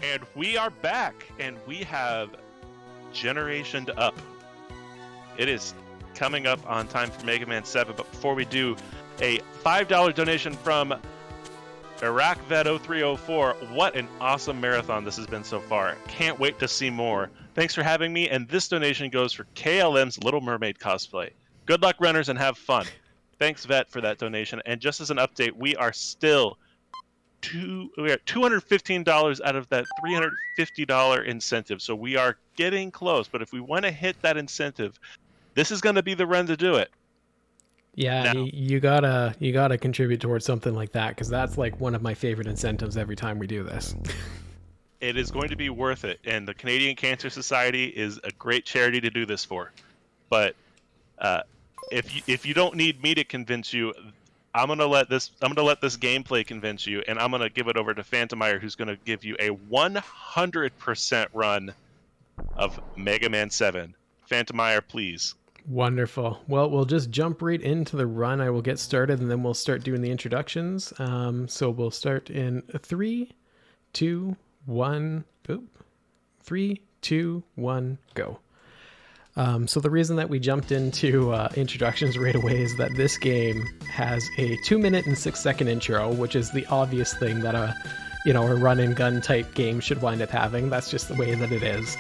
And we are back, and we have Generationed Up. It is coming up on time for Mega Man 7, but before we do, a $5 donation from Iraq Vet 0304. What an awesome marathon this has been so far. Can't wait to see more. Thanks for having me, and this donation goes for KLM's Little Mermaid cosplay. Good luck, runners, and have fun. Thanks, Vet, for that donation. And just as an update, we are still we are $215 out of that $350 incentive, so we are getting close. But if we want to hit that incentive, this is going to be the run to do it. Yeah, Now, you gotta contribute towards something like that, because that's like one of my favorite incentives every time we do this. it is going to be worth it, and the Canadian Cancer Society is a great charity to do this for. But if you don't need me to convince you, I'm gonna let this gameplay convince you, and I'm gonna give it over to ThePhantomire, who's gonna give you a 100% run of Mega Man 7. ThePhantomire, please. Wonderful. Well, we'll just jump right into the run. I will get started, and then we'll start doing the introductions. So we'll start in 3, 2, 1. 3, 2, 1, go. So the reason that we jumped into introductions right away is that this game has a 2-minute and 6-second intro, which is the obvious thing that a run and gun type game should wind up having. That's just the way that it is.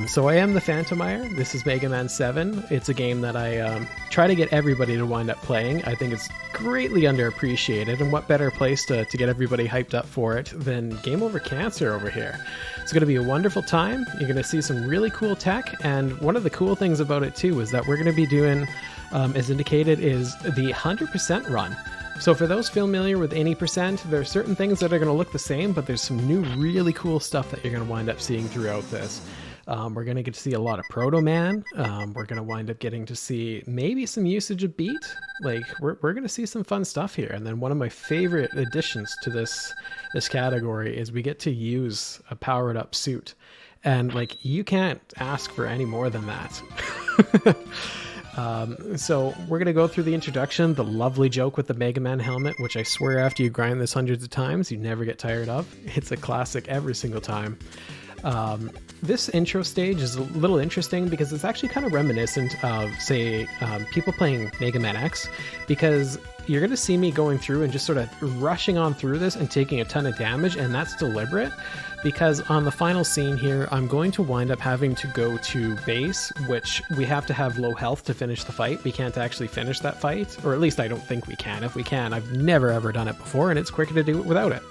So I am the ThePhantomire. This is Mega Man 7. It's a game that I try to get everybody to wind up playing. I think it's greatly underappreciated, and what better place to get everybody hyped up for it than Game Over Cancer over here. It's going to be a wonderful time. You're going to see some really cool tech, and one of the cool things about it too is that we're going to be doing, as indicated, is the 100% run. So for those familiar with any percent, there are certain things that are going to look the same, but there's some new really cool stuff that you're going to wind up seeing throughout this. We're going to get to see a lot of Proto Man. We're going to wind up getting to see maybe some usage of beat. Like, we're going to see some fun stuff here. And then one of my favorite additions to this category is we get to use a powered up suit. And like, you can't ask for any more than that. So we're going to go through the introduction, the lovely joke with the Mega Man helmet, which I swear after you grind this hundreds of times, you never get tired of. It's a classic every single time. This intro stage is a little interesting because it's actually kind of reminiscent of, say, people playing Mega Man X, because you're going to see me going through and just sort of rushing on through this and taking a ton of damage, and that's deliberate because on the final scene here, I'm going to wind up having to go to base, which we have to have low health to finish the fight. We can't actually finish that fight, or at least I don't think we can. If we can, I've never ever done it before, and it's quicker to do it without it.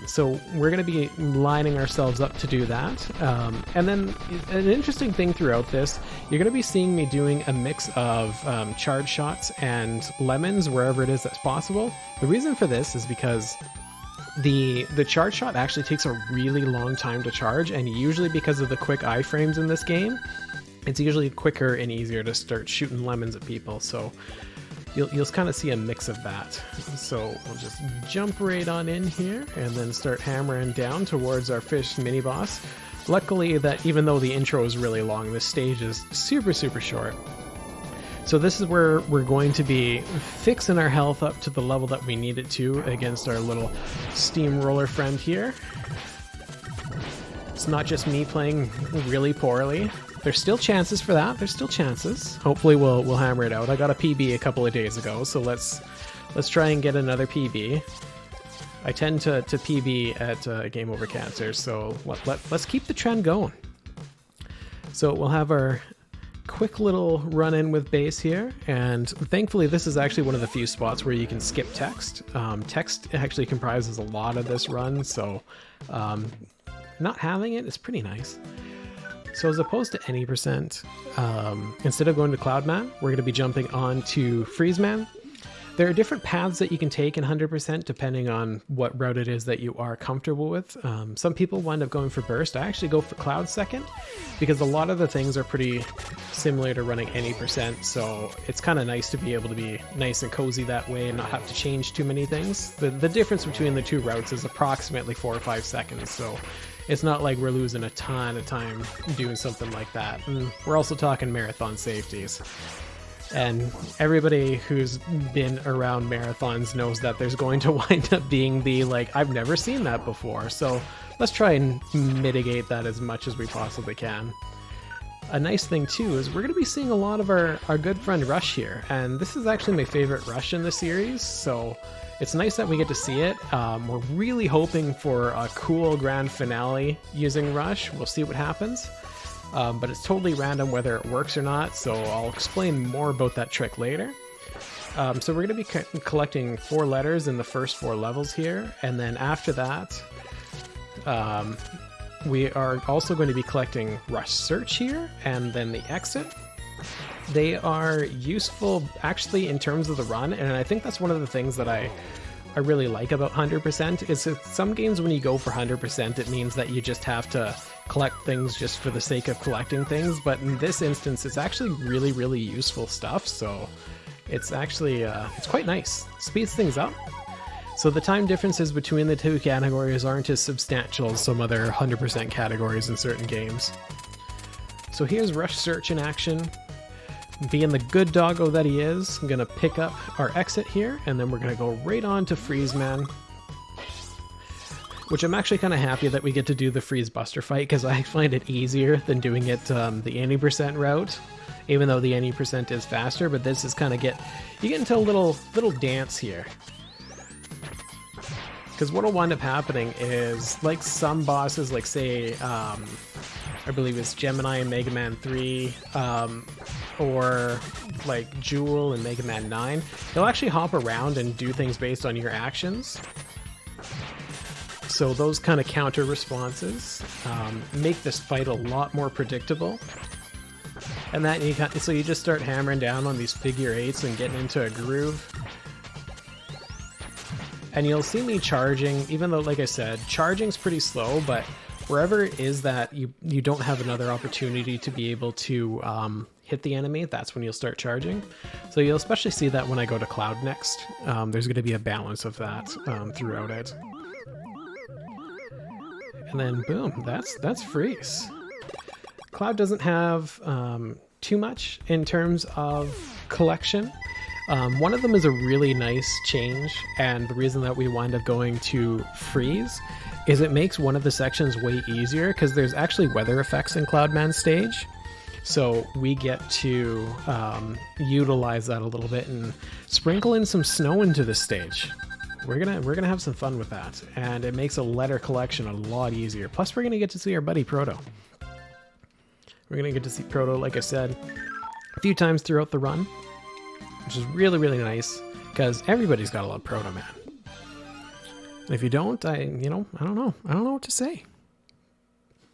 So we're going to be lining ourselves up to do that. And then an interesting thing throughout this, you're going to be seeing me doing a mix of charge shots and lemons wherever it is that's possible. The reason for this is because the charge shot actually takes a really long time to charge, and usually because of the quick iframes in this game, it's usually quicker and easier to start shooting lemons at people. So You'll kind of see a mix of that. So we'll just jump right on in here and then start hammering down towards our fish mini boss. Luckily, that even though the intro is really long, this stage is super, super short. So this is where we're going to be fixing our health up to the level that we need it to against our little steamroller friend here. It's not just me playing really poorly. There's still chances for that. There's still chances. Hopefully we'll hammer it out. I got a PB a couple of days ago, so let's try and get another PB. I tend to PB at Game Over Cancer, so let's keep the trend going. So we'll have our quick little run-in with base here, and thankfully this is actually one of the few spots where you can skip text. Text actually comprises a lot of this run, so not having it is pretty nice. So as opposed to any percent, instead of going to Cloudman, we're going to be jumping on to Freezeman. There are different paths that you can take in 100% depending on what route it is that you are comfortable with. Some people wind up going for Burst. I actually go for Cloud second because a lot of the things are pretty similar to running any percent, so it's kind of nice to be able to be nice and cozy that way and not have to change too many things. The difference between the two routes is approximately 4 or 5 seconds, so it's not like we're losing a ton of time doing something like that. And we're also talking marathon safeties. And everybody who's been around marathons knows that there's going to wind up being the, like, I've never seen that before. So let's try and mitigate that as much as we possibly can. A nice thing too is we're going to be seeing a lot of our good friend Rush here, and this is actually my favorite Rush in the series, so it's nice that we get to see it. We're really hoping for a cool grand finale using Rush. We'll see what happens, but it's totally random whether it works or not, so I'll explain more about that trick later. So we're going to be collecting 4 letters in the first 4 levels here, and then after that we are also going to be collecting Rush Search here, and then the Exit. They are useful actually in terms of the run, and I think that's one of the things that I really like about 100%, is that some games when you go for 100%, it means that you just have to collect things just for the sake of collecting things, but in this instance, it's actually really, really useful stuff, so it's actually, it's quite nice. Speeds things up. So the time differences between the 2 categories aren't as substantial as some other 100% categories in certain games. So here's Rush Search in action. Being the good doggo that he is, I'm going to pick up our Exit here, and then we're going to go right on to Freeze Man. Which I'm actually kind of happy that we get to do the Freeze Buster fight, because I find it easier than doing it the 80% route. Even though the 80% is faster, but this is kind of you get into a little dance here. Because what'll wind up happening is, like some bosses, like say, I believe it's Gemini in Mega Man 3, or like Jewel in Mega Man 9, they'll actually hop around and do things based on your actions. So those kind of counter responses make this fight a lot more predictable. And that so you just start hammering down on these figure 8s and getting into a groove. And you'll see me charging, even though, like I said, charging's pretty slow, but wherever it is that you don't have another opportunity to be able to hit the enemy, that's when you'll start charging. So you'll especially see that when I go to Cloud next. There's going to be a balance of that throughout it. And then, boom, that's Freeze. Cloud doesn't have too much in terms of collection. One of them is a really nice change, and the reason that we wind up going to Freeze is it makes one of the sections way easier, because there's actually weather effects in Cloudman's stage. So we get to utilize that a little bit and sprinkle in some snow into the stage. We're gonna have some fun with that, and it makes a letter collection a lot easier. Plus, we're gonna get to see our buddy Proto. We're gonna get to see Proto, like I said, a few times throughout the run, which is really, really nice, because everybody's got to love Proto Man. And if you don't, I don't know what to say.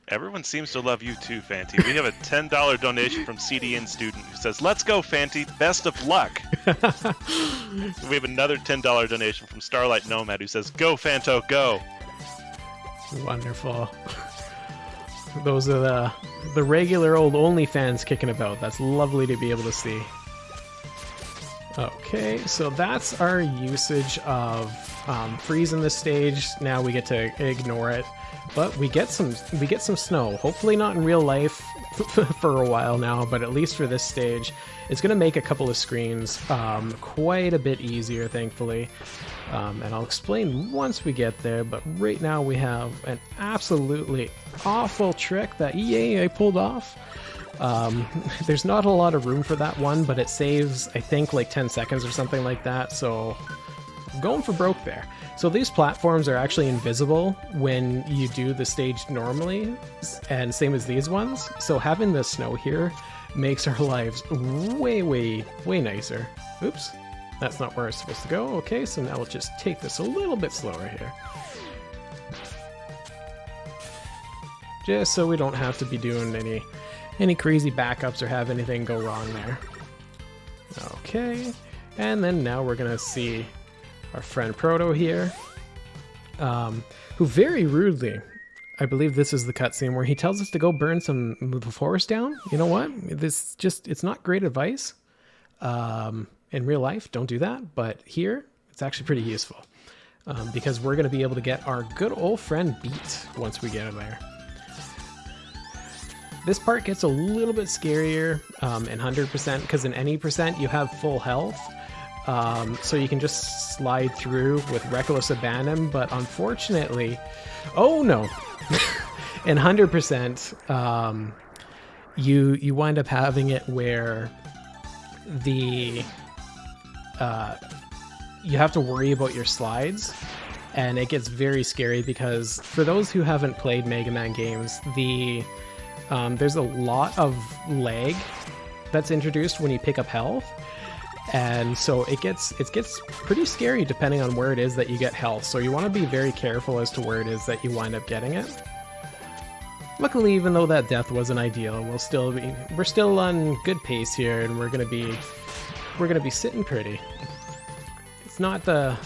Everyone seems to love you too, Fanty. We have a $10 donation from CDN Student who says, "Let's go, Fanty. Best of luck." We have another $10 donation from Starlight Nomad who says, "Go, Fanto, go." Wonderful. Those are the regular old OnlyFans kicking about. That's lovely to be able to see. Okay, so that's our usage of freeze in this stage. Now we get to ignore it, but we get some snow. Hopefully not in real life for a while now, but at least for this stage, it's going to make a couple of screens quite a bit easier, thankfully. And I'll explain once we get there. But right now we have an absolutely awful trick that I pulled off. There's not a lot of room for that one, but it saves, I think, like 10 seconds or something like that, so I'm going for broke there. So these platforms are actually invisible when you do the stage normally, and same as these ones, so having the snow here makes our lives way, way, way nicer. Oops, that's not where it's supposed to go. Okay, so now we'll just take this a little bit slower here. Just so we don't have to be doing any crazy backups or have anything go wrong there. Okay, and then now we're gonna see our friend Proto here, who very rudely, I believe this is the cutscene where he tells us to go burn the forest down. You know what? It's not great advice. In real life, don't do that, but here, it's actually pretty useful. Because we're gonna be able to get our good old friend Beat once we get him there. This part gets a little bit scarier in 100% because in any percent you have full health. So you can just slide through with reckless abandon, but unfortunately, oh no, in 100%, you wind up having it where the you have to worry about your slides, and it gets very scary because for those who haven't played Mega Man games, there's a lot of lag that's introduced when you pick up health. And so it gets pretty scary depending on where it is that you get health. So you want to be very careful as to where it is that you wind up getting it. Luckily, even though that death wasn't ideal, we're still on good pace here, and we're gonna be sitting pretty. It's not the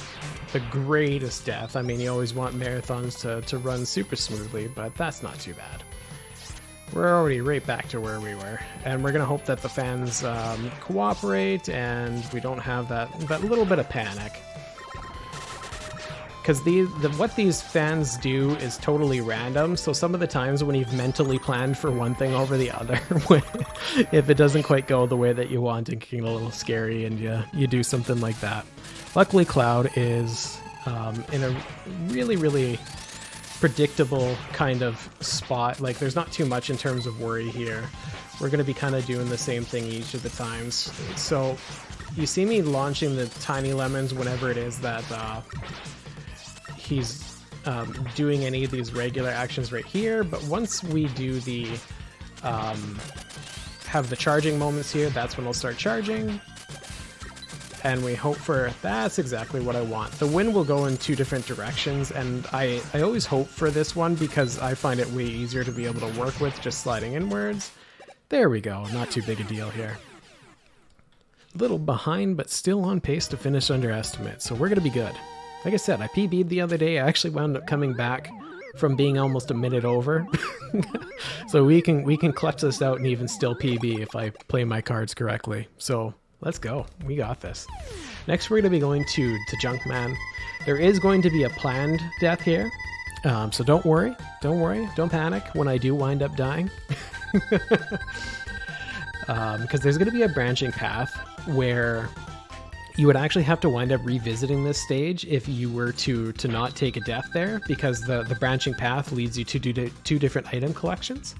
greatest death. I mean, you always want marathons to run super smoothly, but that's not too bad. We're already right back to where we were, and we're gonna hope that the fans cooperate and we don't have that little bit of panic. Because what these fans do is totally random, so some of the times when you've mentally planned for one thing over the other, if it doesn't quite go the way that you want, it can get a little scary and you do something like that. Luckily, Cloud is in a really, really predictable kind of spot. Like, there's not too much in terms of worry here. We're going to be kind of doing the same thing each of the times. So you see me launching the tiny lemons whenever it is that he's doing any of these regular actions right here, but once we do the have the charging moments here, that's when I'll start charging. And we hope for, that's exactly what I want. The wind will go in two different directions, and I always hope for this one because I find it way easier to be able to work with just sliding inwards. There we go, not too big a deal here. A little behind, but still on pace to finish under estimate, so we're gonna be good. Like I said, I PB'd the other day. I actually wound up coming back from being almost a minute over. So we can clutch this out and even still PB if I play my cards correctly. So let's go. We got this. Next, we're going to be going to Junkman. There is going to be a planned death here. So don't worry. Don't panic when I do wind up dying. Because there's going to be a branching path where you would actually have to wind up revisiting this stage if you were to not take a death there, because the branching path leads you to do two different item collections.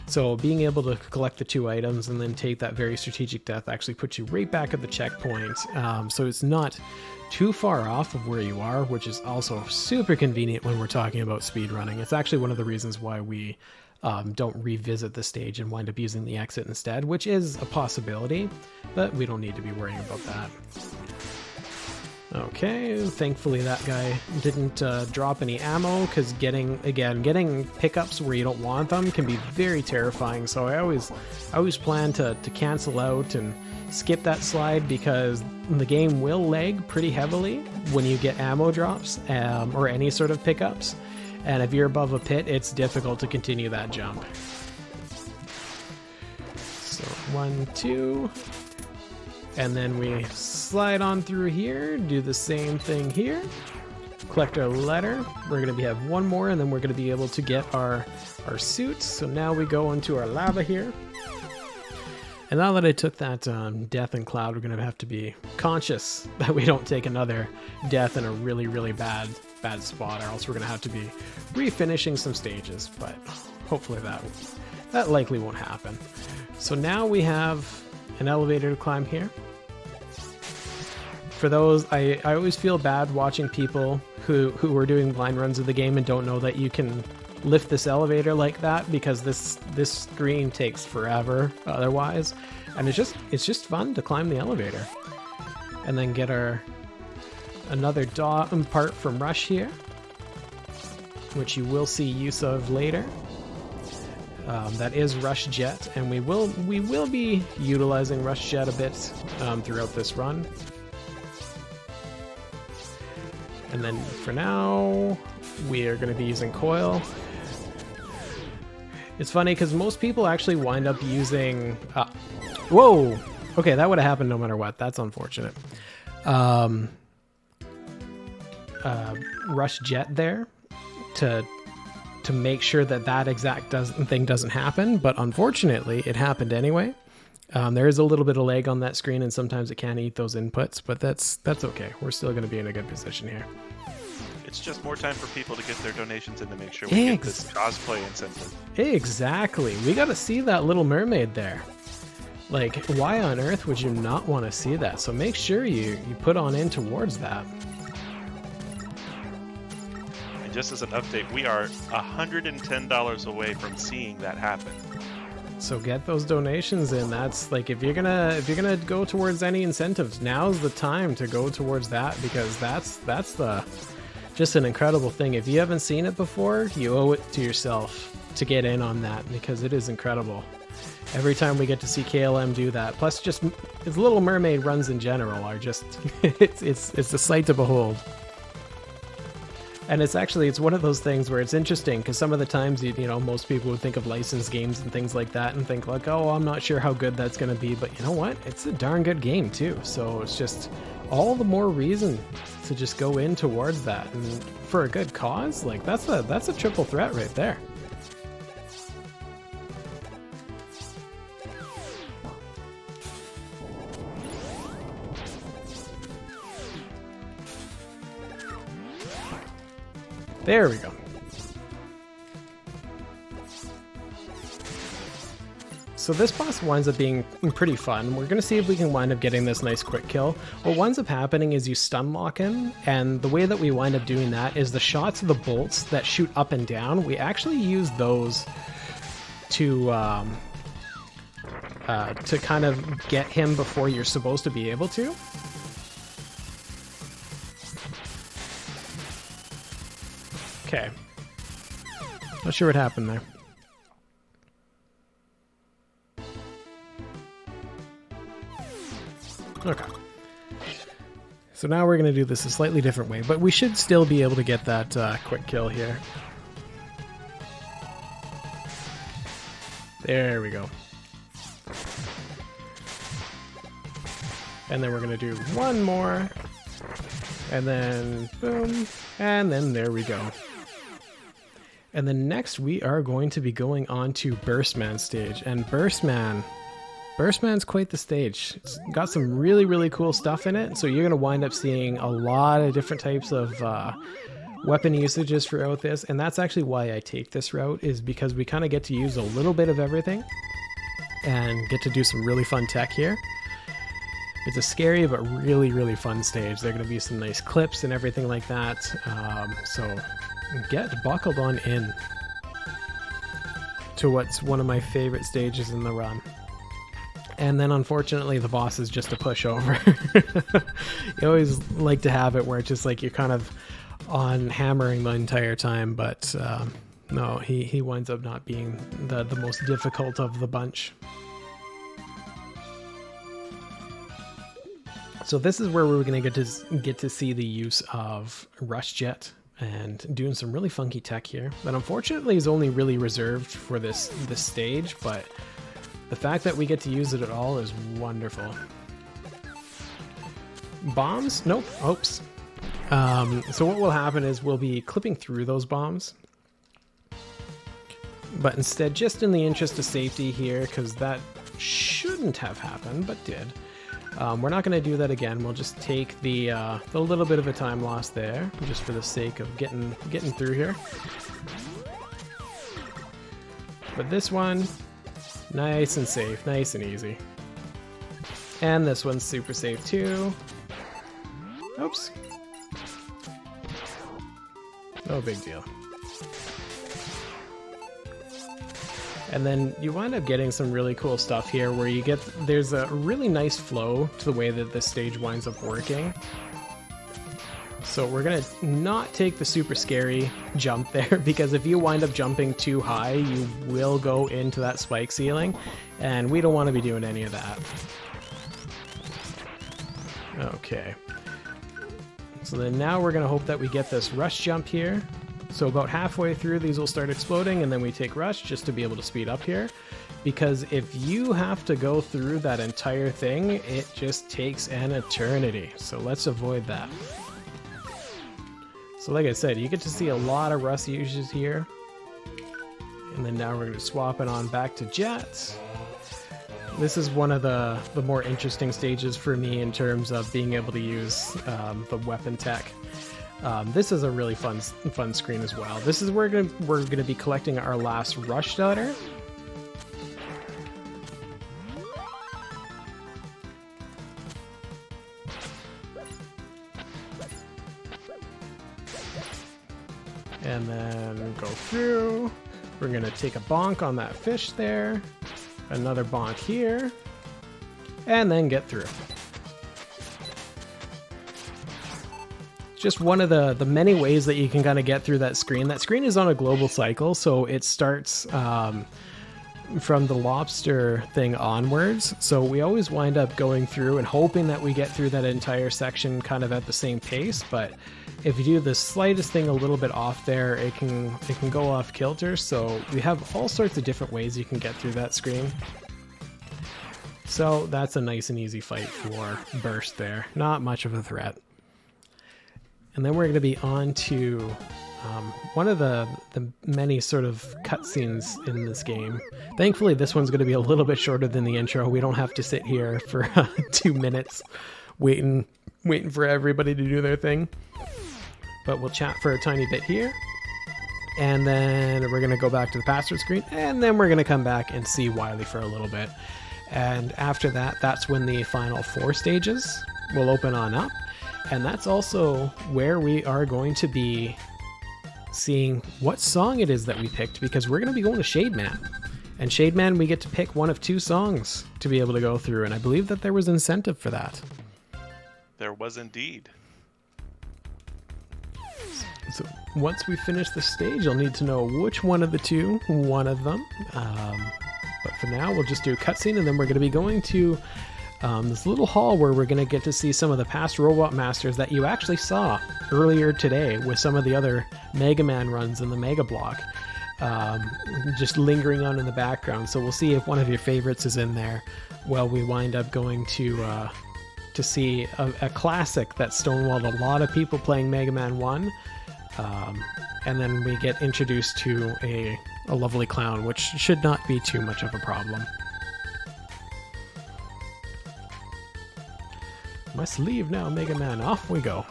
So being able to collect the two items and then take that very strategic death actually puts you right back at the checkpoint. So it's not too far off of where you are, which is also super convenient when we're talking about speedrunning. It's actually one of the reasons why we don't revisit the stage and wind up using the exit instead, which is a possibility, but we don't need to be worrying about that. Okay, thankfully that guy didn't drop any ammo, because getting pickups where you don't want them can be very terrifying. So I always plan to cancel out and skip that slide, because the game will lag pretty heavily when you get ammo drops or any sort of pickups. And if you're above a pit, it's difficult to continue that jump. So 1, 2. And then we slide on through here, do the same thing here. Collect our letter. We're going to have one more, and then we're going to be able to get our suits. So now we go into our lava here. And now that I took that death in Cloud, we're going to have to be conscious that we don't take another death in a really, really bad spot, or else we're going to have to be refinishing some stages. But hopefully that likely won't happen. So now we have an elevator to climb here. For those, I always feel bad watching people who are doing blind runs of the game and don't know that you can lift this elevator like that, because this screen takes forever otherwise, and it's just fun to climb the elevator. And then get another part from Rush here, which you will see use of later. That is Rush Jet, and we will be utilizing Rush Jet a bit throughout this run. And then for now, we are going to be using Coil. It's funny because most people actually wind up using... whoa! Okay, that would have happened no matter what. That's unfortunate. Rush Jet there to to make sure that that exact thing doesn't happen, but unfortunately it happened anyway. There is a little bit of lag on that screen, and sometimes it can eat those inputs, but that's okay. We're still going to be in a good position here. It's just more time for people to get their donations in to make sure we get this cosplay incentive. Exactly. We got to see that Little Mermaid there. Like, why on earth would you not want to see that? So make sure you put on in towards that. And just as an update, we are $110 away from seeing that happen. So get those donations in. That's like, if you're gonna go towards any incentives, now's the time to go towards that, because that's just an incredible thing. If you haven't seen it before, you owe it to yourself to get in on that, because it is incredible. Every time we get to see KLM do that, plus just his Little Mermaid runs in general are just it's a sight to behold. And it's one of those things where it's interesting, because some of the times you know most people would think of licensed games and things like that and think like, oh, I'm not sure how good that's going to be, but you know what, it's a darn good game too. So it's just all the more reason to just go in towards that, and for a good cause. Like, that's a triple threat right there. There we go. So this boss winds up being pretty fun. We're going to see if we can wind up getting this nice quick kill. What winds up happening is you stun lock him, and the way that we wind up doing that is the shots of the bolts that shoot up and down, we actually use those to kind of get him before you're supposed to be able to. Okay. Not sure what happened there. Okay. So now we're going to do this a slightly different way, but we should still be able to get that quick kill here. There we go. And then we're going to do one more. And then boom. And then there we go. And then next we are going to be going on to Burstman stage. And Burstman's quite the stage. It's got some really, really cool stuff in it. So you're going to wind up seeing a lot of different types of weapon usages throughout this. And that's actually why I take this route, is because we kind of get to use a little bit of everything and get to do some really fun tech here. It's a scary but really, really fun stage. There are going to be some nice clips and everything like that. So get buckled on in to what's one of my favorite stages in the run. And then unfortunately the boss is just a pushover. You always like to have it where it's just like you're kind of on hammering the entire time, but no, he winds up not being the most difficult of the bunch. So this is where we're going to get to see the use of Rush Jet and doing some really funky tech here that unfortunately is only really reserved for this stage, but the fact that we get to use it at all is wonderful. Bombs? Nope. Oops. So what will happen is we'll be clipping through those bombs, but instead, just in the interest of safety here, because that shouldn't have happened but did, we're not going to do that again. We'll just take the little bit of a time loss there, just for the sake of getting through here. But this one, nice and safe, nice and easy. And this one's super safe too. Oops. No big deal. And then you wind up getting some really cool stuff here where there's a really nice flow to the way that this stage winds up working. So we're going to not take the super scary jump there, because if you wind up jumping too high, you will go into that spike ceiling, and we don't want to be doing any of that. Okay. So then now we're going to hope that we get this rush jump here. So about halfway through, these will start exploding, and then we take rush just to be able to speed up here. Because if you have to go through that entire thing, it just takes an eternity. So let's avoid that. So like I said, you get to see a lot of rush uses here. And then now we're going to swap it on back to Jet. This is one of the more interesting stages for me in terms of being able to use the weapon tech. This is a really fun screen as well. This is where we're gonna be collecting our last rush starter. And then go through. We're gonna take a bonk on that fish there, another bonk here, and then get through. Just one of the many ways that you can kind of get through that screen. That screen is on a global cycle, so it starts from the lobster thing onwards. So we always wind up going through and hoping that we get through that entire section kind of at the same pace. But if you do the slightest thing a little bit off there, it can go off kilter. So we have all sorts of different ways you can get through that screen. So that's a nice and easy fight for Burst there. Not much of a threat. And then we're going to be on to one of the many sort of cutscenes in this game. Thankfully, this one's going to be a little bit shorter than the intro. We don't have to sit here for 2 minutes waiting for everybody to do their thing. But we'll chat for a tiny bit here. And then we're going to go back to the password screen. And then we're going to come back and see Wily for a little bit. And after that, that's when the final 4 stages will open on up. And that's also where we are going to be seeing what song it is that we picked, because we're going to be going to Shademan. And Shademan, we get to pick one of 2 songs to be able to go through, and I believe that there was incentive for that. There was indeed. So once we finish the stage, you'll need to know which one of the 2, one of them. But for now, we'll just do a cutscene, and then we're going to be going to this little hall where we're going to get to see some of the past Robot Masters that you actually saw earlier today with some of the other Mega Man runs in the Mega Block, just lingering on in the background. So we'll see if one of your favorites is in there. Well, we wind up going to see a classic that stonewalled a lot of people playing Mega Man 1. And then we get introduced to a lovely clown, which should not be too much of a problem. Must leave now, Mega Man. Off we go.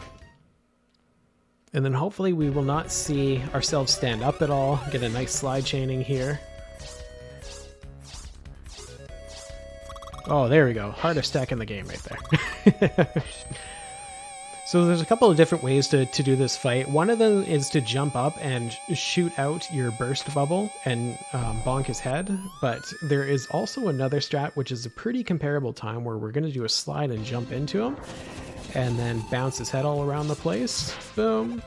And then hopefully we will not see ourselves stand up at all. Get a nice slide chaining here. Oh, there we go. Hardest stack in the game right there. So there's a couple of different ways to do this fight. One of them is to jump up and shoot out your burst bubble and bonk his head. But there is also another strat, which is a pretty comparable time, where we're going to do a slide and jump into him. And then bounce his head all around the place. Boom.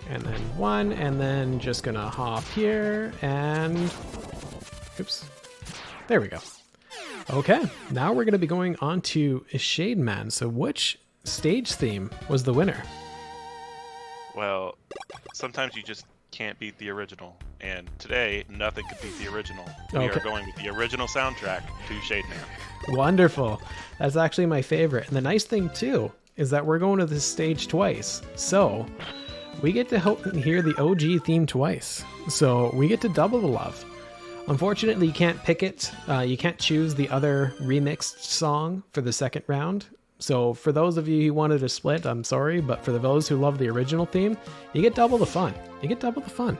And then 1, and then just going to hop here and... Oops. There we go. Okay, now we're going to be going on to Shademan. So which stage theme was the winner? Well, sometimes you just can't beat the original. And today, nothing could beat the original. We are going with the original soundtrack to Shademan. Wonderful. That's actually my favorite. And the nice thing, too, is that we're going to this stage twice. So we get to hear the OG theme twice. So we get to double the love. Unfortunately, you can't pick it. You can't choose the other remixed song for the second round. So for those of you who wanted to split, I'm sorry, but for those who love the original theme, you get double the fun. You get double the fun.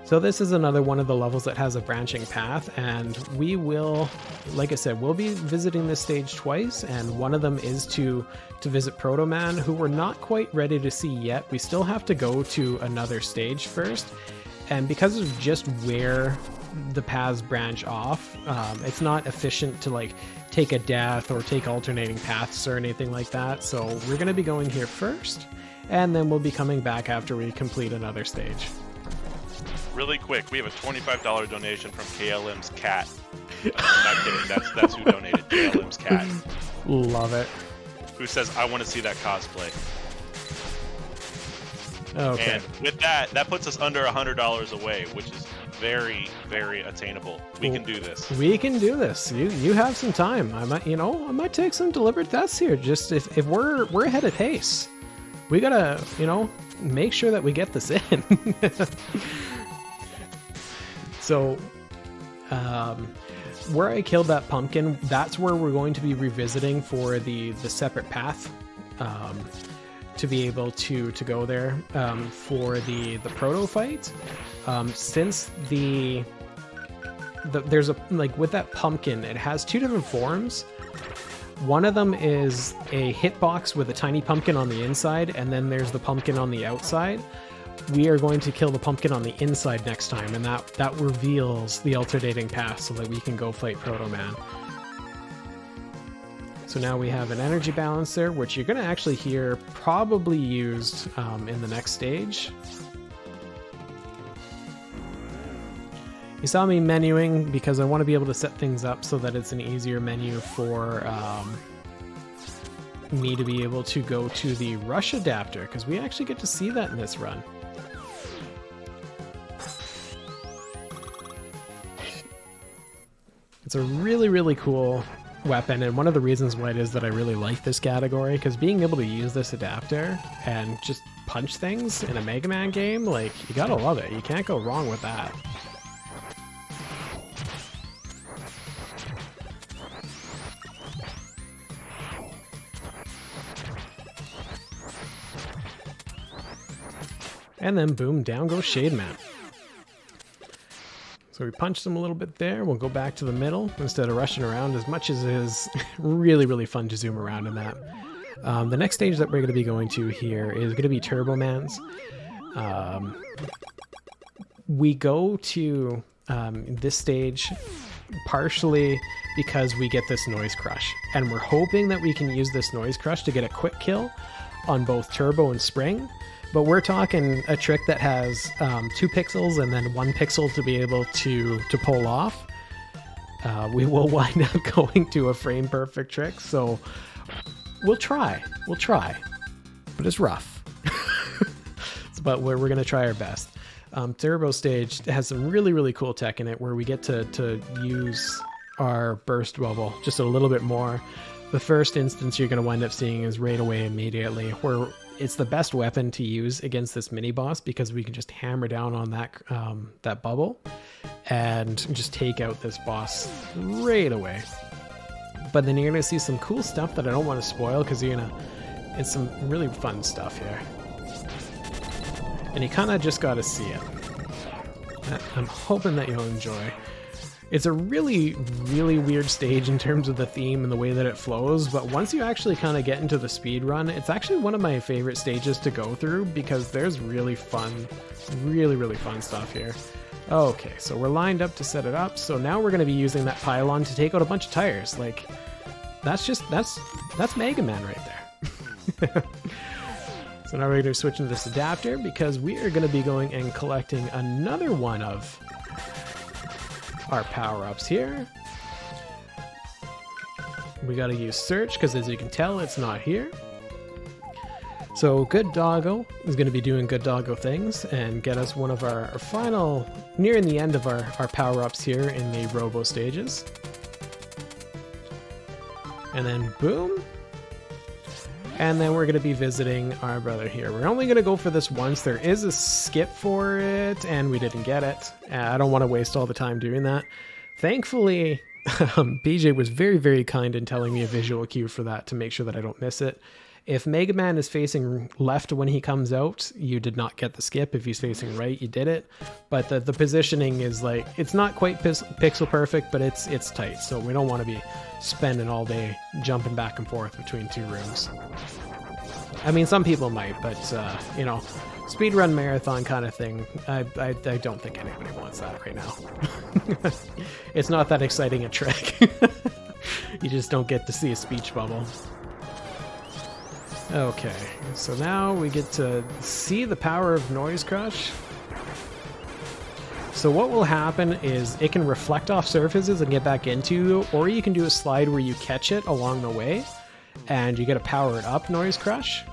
So this is another one of the levels that has a branching path, and we will, like I said, we'll be visiting this stage twice, and one of them is to visit Proto Man, who we're not quite ready to see yet. We still have to go to another stage first. And because of just where the paths branch off, it's not efficient to like take a death or take alternating paths or anything like that. So we're going to be going here first, and then we'll be coming back after we complete another stage. Really quick, we have a $25 donation from KLM's cat. I'm not kidding. That's who donated. KLM's cat. Love it. Who says, I want to see that cosplay. Okay. And with that puts us under $100 away, which is very, very attainable. We can do this. We can do this. You have some time. I might take some deliberate deaths here. Just if we're ahead of pace. we gotta, you know, make sure that we get this in. So, where I killed that pumpkin, that's where we're going to be revisiting for the separate path, to be able to go there, for the proto fight. Since there's a, like, with that pumpkin, it has two different forms. One of them is a hitbox with a tiny pumpkin on the inside, and then there's the pumpkin on the outside. We are going to kill the pumpkin on the inside next time, and that reveals the alternating path so that we can go fight Proto Man. So now we have an energy balancer, which you're going to actually hear probably used in the next stage. You saw me menuing because I want to be able to set things up so that it's an easier menu for me to be able to go to the rush adapter, because we actually get to see that in this run. It's a really, really cool weapon, and one of the reasons why it is that I really like this category, because being able to use this adapter and just punch things in a Mega Man game, like, you gotta love it. You can't go wrong with that. And then boom, down goes Shade Man. So we punched him a little bit there. We'll go back to the middle instead of rushing around, as much as it is really, really fun to zoom around in that. The next stage that we're going to be going to here is going to be Turbo Man's. We go to this stage partially because we get this Noise Crush, and we're hoping that we can use this Noise Crush to get a quick kill on both Turbo and Spring. But we're talking a trick that has 2 pixels and then 1 pixel to be able to pull off. We will wind up going to a frame perfect trick, so we'll try. But it's rough. But we're going to try our best. Turbo stage has some really, really cool tech in it where we get to use our burst bubble just a little bit more. The first instance you're going to wind up seeing is right away immediately, where it's the best weapon to use against this mini boss, because we can just hammer down on that bubble and just take out this boss right away. But then you're going to see some cool stuff that I don't want to spoil, because it's some really fun stuff here. And you kind of just got to see it. I'm hoping that you'll enjoy. It's a really, really weird stage in terms of the theme and the way that it flows, but once you actually kind of get into the speed run, it's actually one of my favorite stages to go through, because there's really fun, really, really fun stuff here. Okay, so we're lined up to set it up, so now we're going to be using that pylon to take out a bunch of tires. Like, that's Mega Man right there. So now we're going to switch into this adapter, because we are going to be going and collecting another one of our power-ups here. We got to use search, because as you can tell, it's not here. So Good Doggo is going to be doing Good Doggo things and get us one of our final, nearing the end of our power-ups here in the Robo stages. And then boom. And then we're going to be visiting our brother here. We're only going to go for this once. There is a skip for it, and we didn't get it. I don't want to waste all the time doing that. Thankfully, BJ was very, very kind in telling me a visual cue for that to make sure that I don't miss it. If Mega Man is facing left when he comes out, you did not get the skip. If he's facing right, you did it. But the positioning is like, it's not quite pixel perfect, but it's tight. So we don't want to be spending all day jumping back and forth between 2 rooms. I mean, some people might, but you know, speedrun marathon kind of thing, I don't think anybody wants that right now. It's not that exciting a trick. You just don't get to see a speech bubble. Okay, so now we get to see the power of Noise Crush. So what will happen is it can reflect off surfaces and get back into you, or you can do a slide where you catch it along the way, and you get a powered up Noise Crush.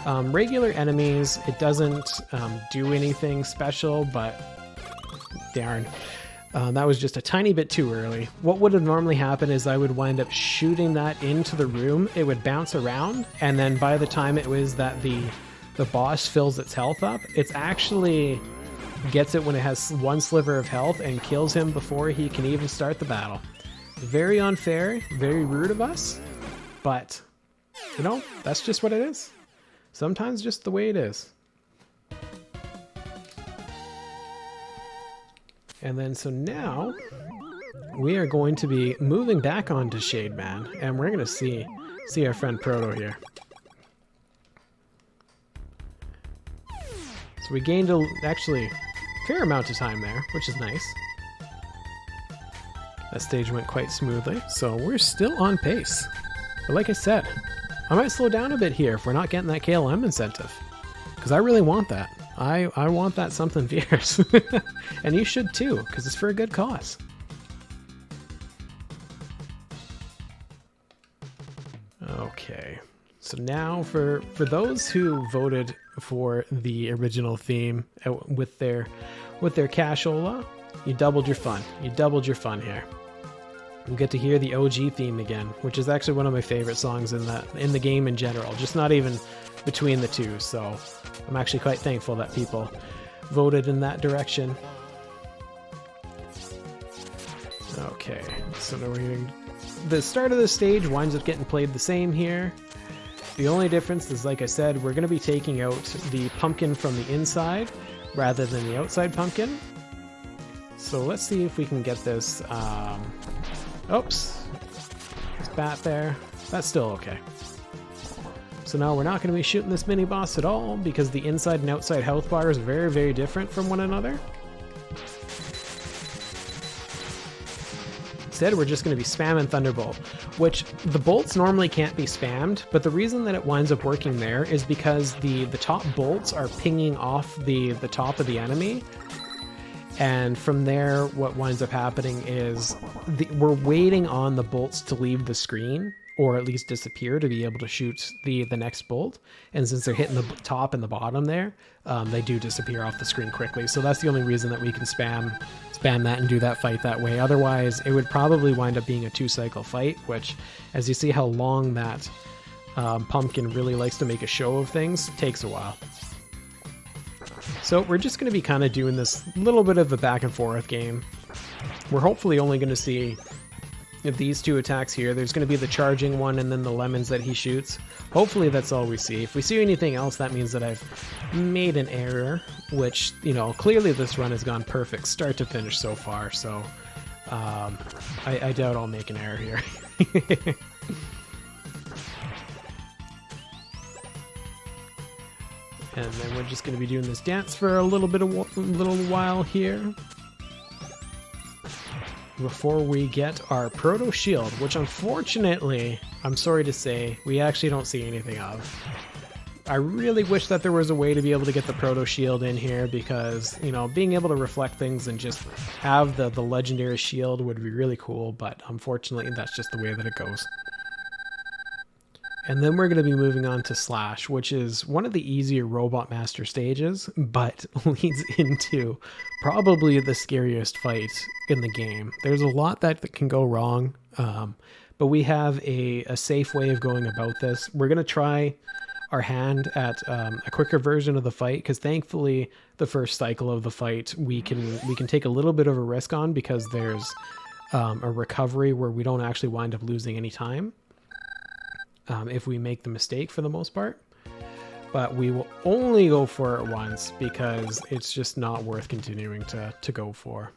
Regular enemies, it doesn't do anything special, but darn. That was just a tiny bit too early. What would have normally happened is I would wind up shooting that into the room. It would bounce around, and then by the time it was that the boss fills its health up, it's actually gets it when it has one sliver of health and kills him before he can even start the battle. Very unfair, very rude of us, but, you know, that's just what it is. Sometimes just the way it is. And then, so now, we are going to be moving back onto Shade Man, and we're going to see our friend Proto here. So we gained actually a fair amount of time there, which is nice. That stage went quite smoothly, so we're still on pace. But like I said, I might slow down a bit here if we're not getting that KLM incentive. Because I really want that. I want that something fierce. And you should too, because it's for a good cause. Okay. So now for those who voted for the original theme with their cashola, you doubled your fun. You doubled your fun here. You get to hear the OG theme again, which is actually one of my favorite songs in the game in general, just not even between the two. So I'm actually quite thankful that people voted in that direction. Okay, so now we're hearing the start of the stage winds up getting played the same here. The only difference is, like I said, we're going to be taking out the pumpkin from the inside rather than the outside pumpkin. So let's see if we can get this. Oops. There's bat there. That's still okay. So now we're not going to be shooting this mini boss at all because the inside and outside health bars are very, very different from one another. Instead, we're just going to be spamming Thunderbolt, which the bolts normally can't be spammed, but the reason that it winds up working there is because the top bolts are pinging off the top of the enemy. And from there, what winds up happening is we're waiting on the bolts to leave the screen, or at least disappear, to be able to shoot the next bolt. And since they're hitting the top and the bottom there, they do disappear off the screen quickly. So that's the only reason that we can spam that and do that fight that way. Otherwise, it would probably wind up being a 2-cycle fight, which, as you see how long that pumpkin really likes to make a show of things, takes a while. So we're just going to be kind of doing this little bit of a back and forth game. We're hopefully only going to see these two attacks here. There's going to be the charging one and then the lemons that he shoots. Hopefully that's all we see. If we see anything else, that means that I've made an error, which, you know, clearly this run has gone perfect start to finish so far. So I doubt I'll make an error here. And then we're just going to be doing this dance for a little while here before we get our proto shield, which unfortunately, I'm sorry to say, we actually don't see anything of. I really wish that there was a way to be able to get the proto shield in here because, you know, being able to reflect things and just have the legendary shield would be really cool, but unfortunately that's just the way that it goes. And then we're going to be moving on to Slash, which is one of the easier Robot Master stages, but leads into probably the scariest fight in the game. There's a lot that can go wrong, but we have a safe way of going about this. We're going to try our hand at a quicker version of the fight, because thankfully the first cycle of the fight we can take a little bit of a risk on because there's a recovery where we don't actually wind up losing any time. If we make the mistake for the most part, but we will only go for it once because it's just not worth continuing to go for.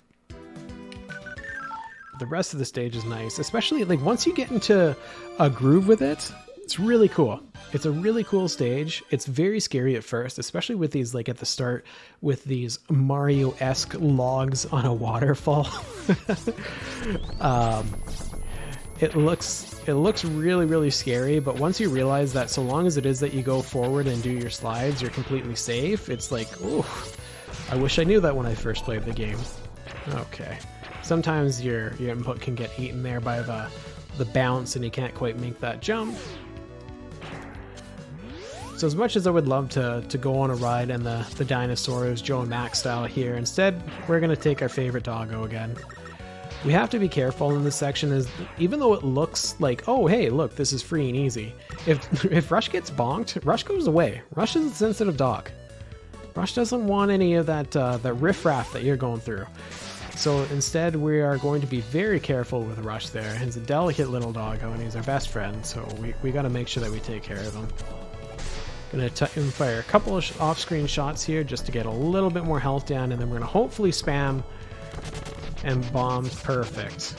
The rest of the stage is nice, especially like once you get into a groove with it, it's really cool. It's a really cool stage. It's very scary at first, especially with these, like at the start, with these Mario-esque logs on a waterfall. It looks really, really scary, but once you realize that so long as it is that you go forward and do your slides, you're completely safe, it's like, ooh, I wish I knew that when I first played the game. Okay. Sometimes your input can get eaten there by the bounce and you can't quite make that jump. So as much as I would love to go on a ride in the dinosaurs, Joe and Max style here, instead we're going to take our favorite doggo again. we have to be careful in this section, is even though it looks like, oh, hey, look, this is free and easy. If Rush gets bonked, Rush goes away. Rush is a sensitive dog. Rush doesn't want any of that riffraff that you're going through. So instead, we are going to be very careful with Rush there. He's a delicate little doggo, and he's our best friend, so we got to make sure that we take care of him. Gonna fire a couple of off-screen shots here just to get a little bit more health down, and then we're gonna hopefully spam and bomb. Perfect.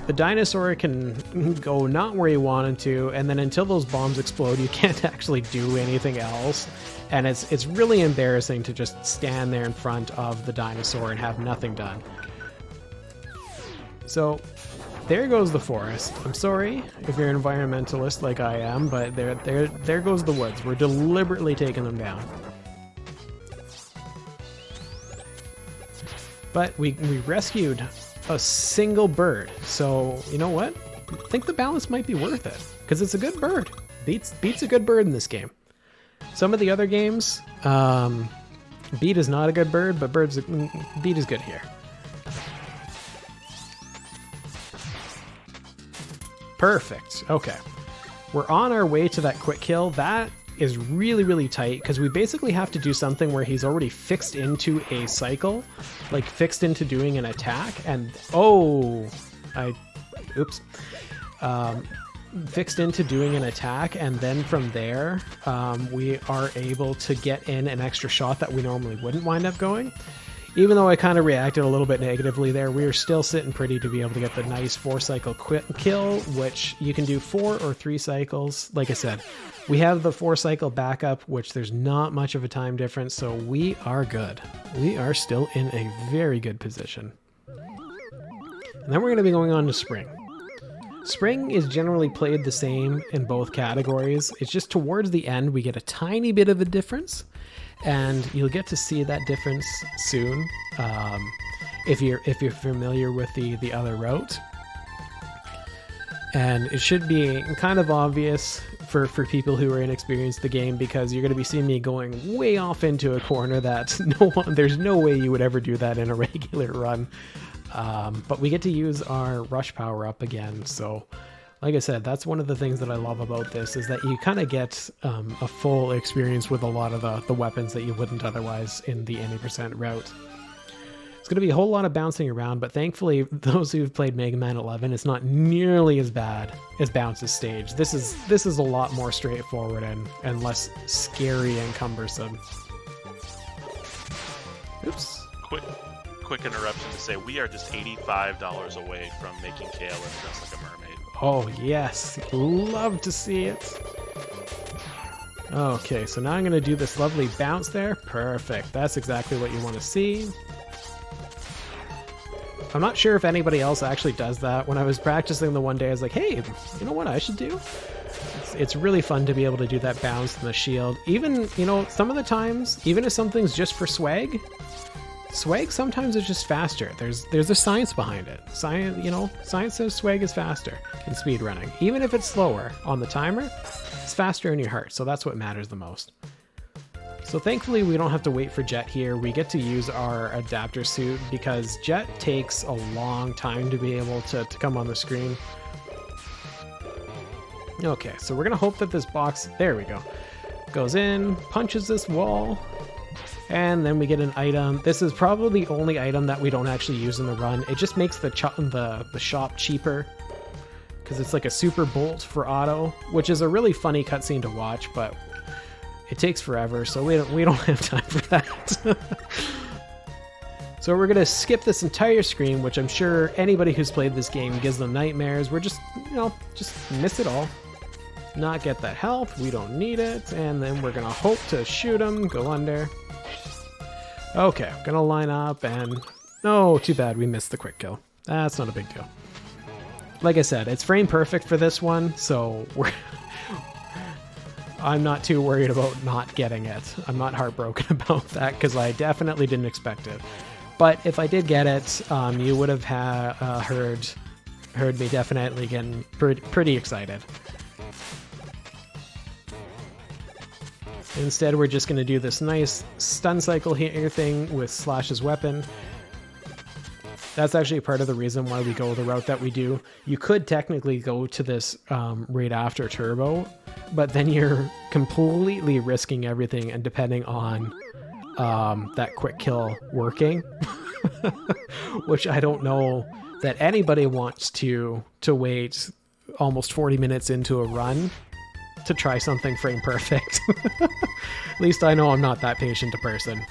The dinosaur can go not where you want him to, and then until those bombs explode, you can't actually do anything else. And it's really embarrassing to just stand there in front of the dinosaur and have nothing done. So there goes the forest. I'm sorry if you're an environmentalist like I am, but there goes the woods. We're deliberately taking them down. But we rescued a single bird. So, you know what? I think the balance might be worth it, because it's a good bird. Beats a good bird in this game. Some of the other games, Beat is not a good bird, but Beat is good here. Perfect. Okay. We're on our way to that quick kill. That is really, really tight, because we basically have to do something where he's already fixed into a cycle, like fixed into doing an attack, and fixed into doing an attack, and then from there we are able to get in an extra shot that we normally wouldn't wind up going. Even though I kind of reacted a little bit negatively there, we are still sitting pretty to be able to get the nice 4-cycle quick kill, which you can do 4 or 3 cycles. Like I said, we have the 4-cycle backup, which there's not much of a time difference, so we are good. We are still in a very good position. And then we're going to be going on to Spring. Spring is generally played the same in both categories. It's just towards the end we get a tiny bit of a difference, and you'll get to see that difference soon if you're familiar with the other route. And it should be kind of obvious for people who are inexperienced in the game, because you're going to be seeing me going way off into a corner that there's no way you would ever do that in a regular run. But we get to use our rush power up again. So like I said, that's one of the things that I love about this, is that you kind of get a full experience with a lot of the weapons that you wouldn't otherwise in the any % route. It's going to be a whole lot of bouncing around, but thankfully those who've played Mega Man 11, it's not nearly as bad as Bounce's stage. This is a lot more straightforward and less scary and cumbersome. Oops. Quick interruption to say we are just $85 away from making Kaylin dress like a mermaid. Oh yes, love to see it. Okay, so now I'm going to do this lovely bounce there. Perfect. That's exactly what you want to see. I'm not sure if anybody else actually does that. When I was practicing the one day, I was like, hey, you know what I should do? It's really fun to be able to do that bounce and the shield. Even, some of the times, even if something's just for swag sometimes is just faster. There's a science behind it. Science says swag is faster in speedrunning. Even if it's slower on the timer, it's faster in your heart. So that's what matters the most. So thankfully we don't have to wait for Jet here. We get to use our adapter suit, because Jet takes a long time to be able to come on the screen. Okay, so we're gonna hope that this box, there we go, goes in, punches this wall, and then we get an item. This is probably the only item that we don't actually use in the run. It just makes the shop cheaper, because it's like a super bolt for auto, which is a really funny cutscene to watch, but it takes forever, so we don't have time for that. So we're gonna skip this entire screen, which I'm sure anybody who's played this game gives them nightmares. We're just miss it all. Not get that health, we don't need it, and then we're gonna hope to shoot him, go under. Okay, gonna line up, and oh, too bad we missed the quick kill. That's not a big deal. Like I said, it's frame perfect for this one, so I'm not too worried about not getting it. I'm not heartbroken about that, because I definitely didn't expect it. But if I did get it, you would have heard me definitely getting pretty excited. Instead, we're just going to do this nice stun cycle here thing with Slash's weapon. That's actually part of the reason why we go the route that we do. You could technically go to this right after Turbo, but then you're completely risking everything and depending on that quick kill working, which I don't know that anybody wants to wait almost 40 minutes into a run to try something frame perfect. At least I know I'm not that patient a person.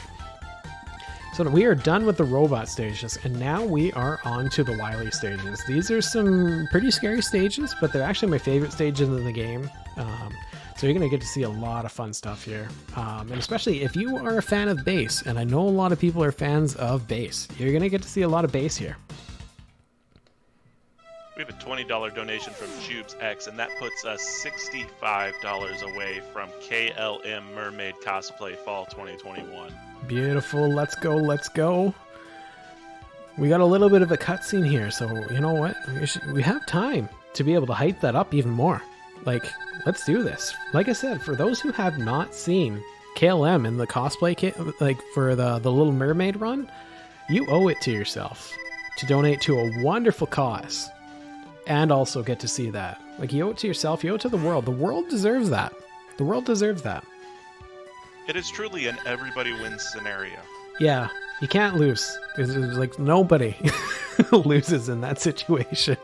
So we are done with the robot stages, and now we are on to the Wily stages. These are some pretty scary stages, but they're actually my favorite stages in the game. So you're going to get to see a lot of fun stuff here. And especially if you are a fan of bass, and I know a lot of people are fans of bass, you're going to get to see a lot of bass here. We have a $20 donation from Tubes X, and that puts us $65 away from KLM Mermaid Cosplay Fall 2021. Beautiful. Let's go. Let's go. We got a little bit of a cutscene here, so you know what? We have time to be able to hype that up even more. Like, let's do this. Like I said, for those who have not seen KLM in the cosplay kit, like for the Little Mermaid run, you owe it to yourself to donate to a wonderful cause and also get to see that. Like, you owe it to yourself, you owe it to the world. The world deserves that. The world deserves that. It is truly an everybody wins scenario. Yeah, you can't lose. It's like nobody loses in that situation.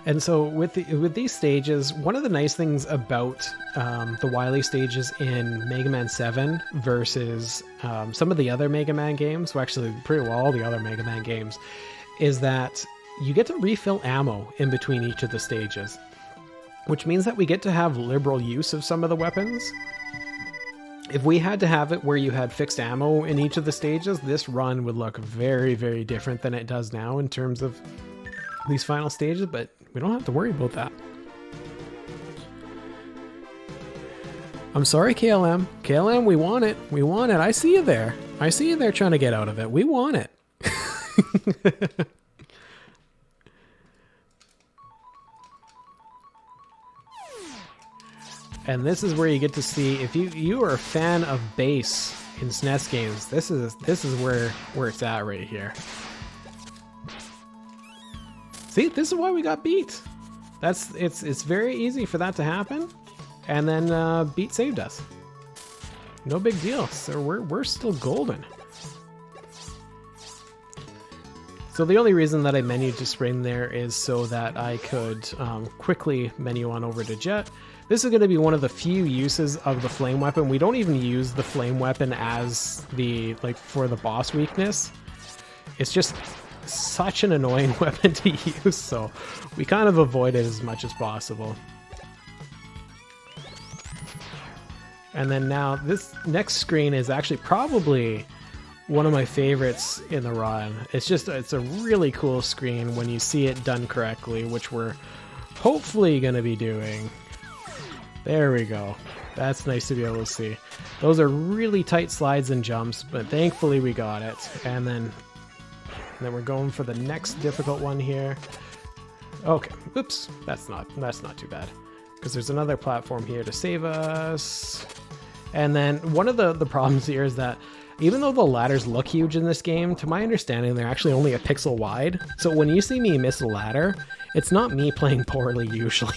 And so with these stages, one of the nice things about the Wily stages in Mega Man 7 versus some of the other Mega Man games, well, actually pretty well all the other Mega Man games, is that you get to refill ammo in between each of the stages, which means that we get to have liberal use of some of the weapons. If we had to have it where you had fixed ammo in each of the stages, this run would look very, very different than it does now in terms of these final stages, but we don't have to worry about that. I'm sorry, KLM. KLM, we want it. We want it. I see you there. I see you there trying to get out of it. We want it. And this is where you get to see, if you are a fan of bass in SNES games, this is where it's at right here. See, this is why we got beat. It's very easy for that to happen, and then Beat saved us. No big deal. So we're still golden. So the only reason that I menued to spring there is so that I could quickly menu on over to Jet. This is going to be one of the few uses of the flame weapon. We don't even use the flame weapon as for the boss weakness. It's just such an annoying weapon to use, so we kind of avoid it as much as possible. And then now this next screen is actually probably one of my favorites in the run. It's a really cool screen when you see it done correctly, which we're hopefully going to be doing. There we go. That's nice to be able to see. Those are really tight slides and jumps, but thankfully we got it. And then we're going for the next difficult one here. Okay, oops, that's not too bad, because there's another platform here to save us. And then one of the problems here is that even though the ladders look huge in this game, to my understanding, they're actually only a pixel wide. So when you see me miss a ladder, it's not me playing poorly usually.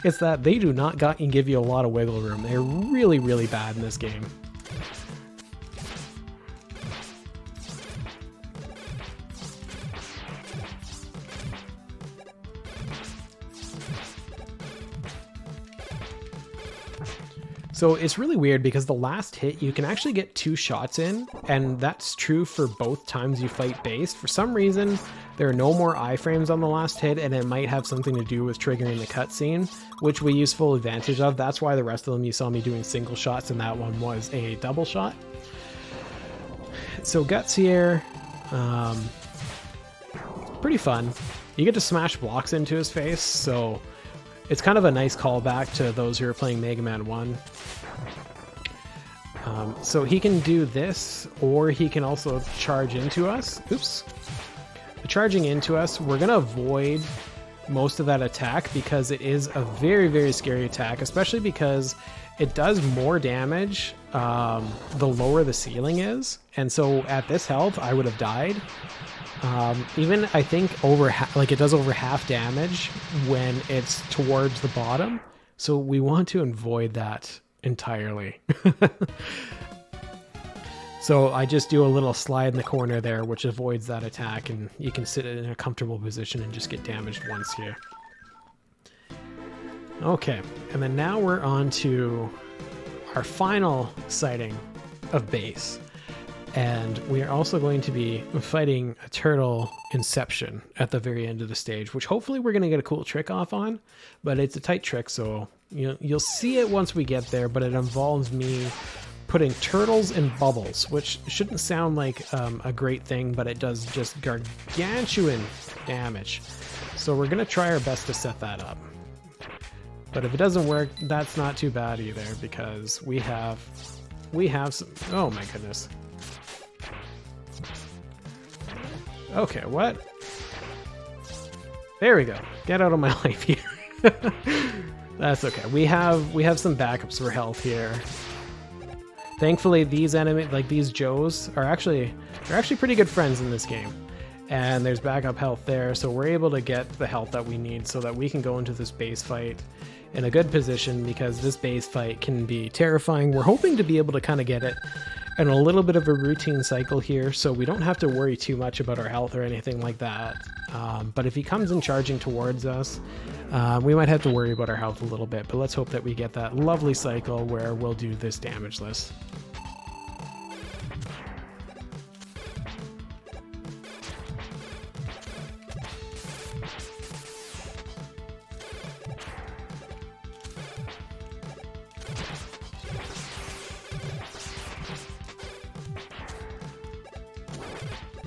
It's that they do not give you a lot of wiggle room. They're really, really bad in this game. So it's really weird because the last hit you can actually get 2 shots in, and that's true for both times you fight base. For some reason, there are no more iframes on the last hit, and it might have something to do with triggering the cutscene, which we use full advantage of. That's why the rest of them you saw me doing single shots, and that one was a double shot. So Guts here, pretty fun. You get to smash blocks into his face, so it's kind of a nice callback to those who are playing Mega Man 1. So he can do this, or he can also charge into us. Oops. Charging into us, we're going to avoid most of that attack because it is a very, very scary attack, especially because it does more damage the lower the ceiling is. And so at this health, I would have died. Even I think it does over half damage when it's towards the bottom. So we want to avoid that entirely. So I just do a little slide in the corner there, which avoids that attack, and you can sit in a comfortable position and just get damaged once here. Okay, and then now we're on to our final sighting of base. And we are also going to be fighting a turtle inception at the very end of the stage, which hopefully we're going to get a cool trick off on, but it's a tight trick, so you'll see it once we get there, but it involves me putting turtles in bubbles, which shouldn't sound like a great thing, but it does just gargantuan damage. So we're going to try our best to set that up. But if it doesn't work, that's not too bad either, because we have some... Oh my goodness. Okay, what? There we go. Get out of my life here. That's okay. We have some backups for health here. Thankfully, these enemies, like these Joes, they're actually pretty good friends in this game. And there's backup health there, so we're able to get the health that we need so that we can go into this base fight in a good position, because this base fight can be terrifying. We're hoping to be able to kind of get it in a little bit of a routine cycle here, so we don't have to worry too much about our health or anything like that. But if he comes in charging towards us, we might have to worry about our health a little bit, but let's hope that we get that lovely cycle where we'll do this damageless.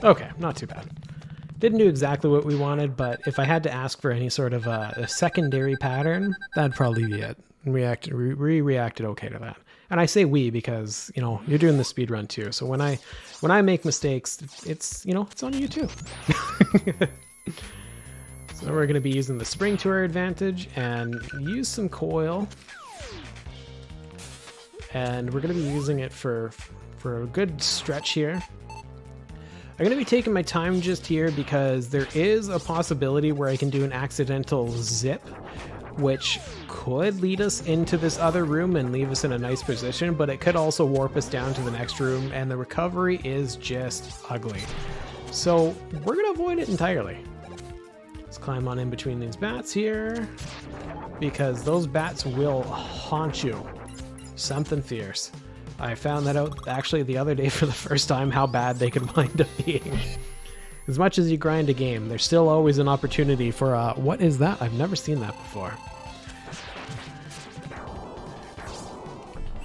Okay, not too bad. Didn't do exactly what we wanted, but if I had to ask for any sort of a secondary pattern, that'd probably be it. We reacted okay to that. And I say we because, you're doing the speed run too. So when I make mistakes, it's on you too. So we're going to be using the spring to our advantage and use some coil. And we're going to be using it for a good stretch here. I'm going to be taking my time just here because there is a possibility where I can do an accidental zip, which could lead us into this other room and leave us in a nice position, but it could also warp us down to the next room, and the recovery is just ugly. So we're going to avoid it entirely. Let's climb on in between these bats here, because those bats will haunt you. Something fierce. I found that out actually the other day for the first time, how bad they could wind up being. As much as you grind a game, there's still always an opportunity for what is that? I've never seen that before.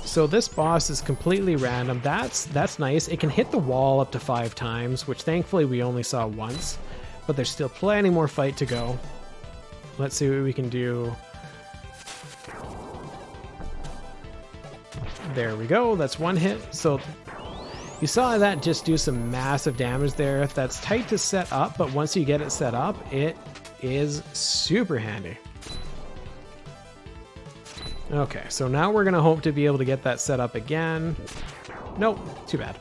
So this boss is completely random. That's nice. It can hit the wall up to 5 times, which thankfully we only saw once, but there's still plenty more fight to go. Let's see what we can do. There we go, that's one hit. So you saw that just do some massive damage there. That's tight to set up, but once you get it set up, it is super handy. Okay, so now we're gonna hope to be able to get that set up again. Nope, too bad.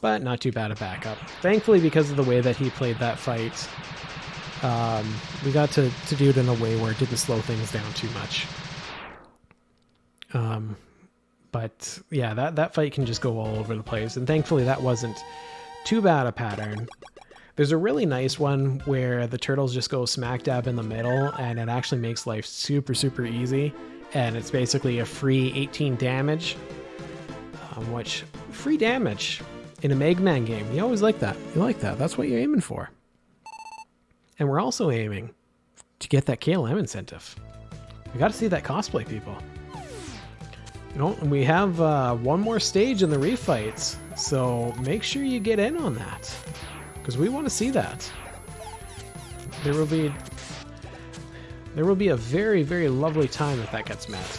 But not too bad a backup. Thankfully, because of the way that he played that fight, we got to do it in a way where it didn't slow things down too much. But yeah, that fight can just go all over the place, and thankfully that wasn't too bad a pattern. There's a really nice one where the turtles just go smack dab in the middle, and it actually makes life super, super easy, and it's basically a free 18 damage, which, free damage in a Mega Man game, you always like that. You like that. That's what you're aiming for. And we're also aiming to get that KLM incentive. We got to see that cosplay, people. And we have one more stage in the refights, so make sure you get in on that, because we want to see that. There will be a very, very lovely time if that gets met.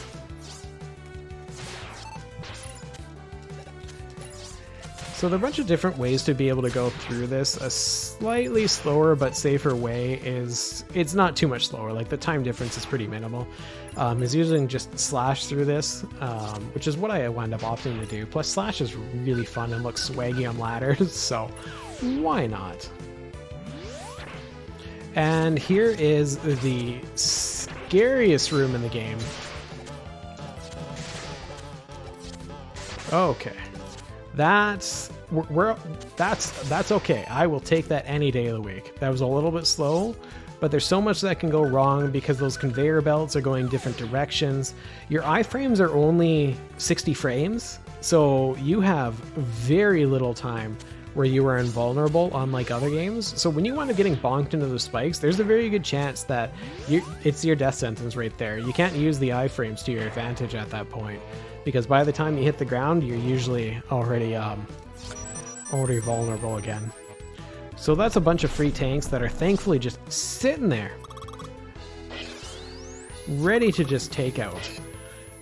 So there are a bunch of different ways to be able to go through this. A slightly slower but safer way is, it's not too much slower, like the time difference is pretty minimal, is using just slash through this, which is what I wind up opting to do. Plus slash is really fun and looks swaggy on ladders, so why not? And here is the scariest room in the game. Okay. That's okay. I will take that any day of the week. That was a little bit slow, but there's so much that can go wrong because those conveyor belts are going different directions. Your iframes are only 60 frames, so you have very little time where you are invulnerable, unlike other games. So when you wind up getting bonked into the spikes, there's a very good chance that it's your death sentence right there. You can't use the iframes to your advantage at that point, because by the time you hit the ground, you're usually already vulnerable again. So that's a bunch of free tanks that are thankfully just sitting there, ready to just take out.